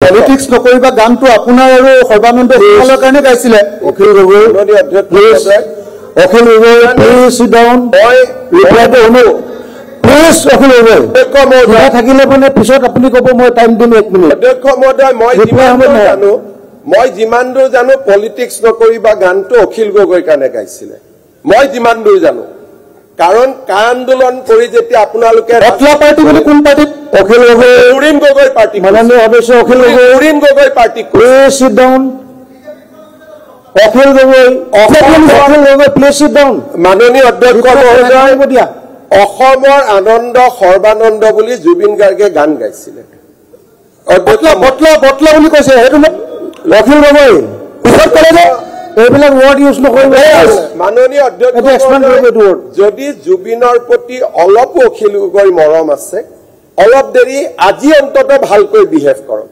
politics নকৰিবা গানটো আপোনাৰ আৰু সৰ্বানন্দ সোণোৱালৰ কাৰণে গাইছিলে Akhil Gogoi Akhil Gogoi please sit down মই ৰিপ্লাইটো শুনো প্লিজ অখিল গগৈ কথা থাকিলে মানে পিছত আপুনি ক'ব মই টাইম দিম 1 মিনিট অধ্যক্ষ মহোদয় মই যিমান দূৰ জানো পলিটিক্স নকৰিবা গানটো অখিল গগৈৰ কাৰণে গাইছিলে মই যিমান দূৰ জানো কাৰণ কা আন্দোলন কৰি যেতিয়া আপোনালোকে বটলা পাৰ্টি বুলি কোন পাৰ্টিত অখিল গগৈ উৰিণ গগৈ পাৰ্টি মাননীয় সদস্য অখিল গগৈ উৰিণ Gogoi party please sit down Akhil Gogoi please sit down মাননীয় অধ্যক্ষ মহোদয় দিয়া অসমৰ আনন্দ সৰ্বানন্দ বুলি জুবিন গাৰ্গে গান গাইছিলে বটলা বুলি কৈছে সেইটো অখিল গগৈ পিছত ক'লে যে এইবিলাক ৱৰ্ড ইউজ নকৰিব মাননীয় অধ্যক্ষ যদি জুবিনৰ প্ৰতি অলপো অখিল গগৈৰ মৰম আছে অলপ দেৰি আজি অন্তত ভালকৈ বিহেভ কৰক